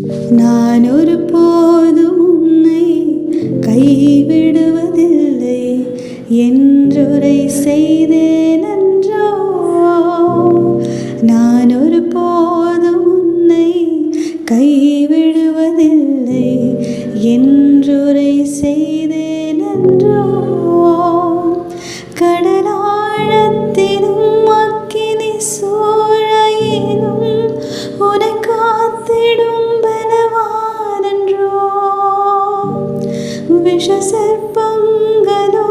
நான் ஒருபோதும் உன்னை கைவிடுவதில்லை என்றுரை செய்தேன் அன்றோ. நான் ஒருபோதும் உன்னை கைவிடுவதில்லை என்றுரை செய்தேன் அன்றோ. கடலாழத்திலும் அக்கினி சூளையிலும் உன்னை காத்திடும் பலவானன்றோ. விஷ சர்ப்பங்களோ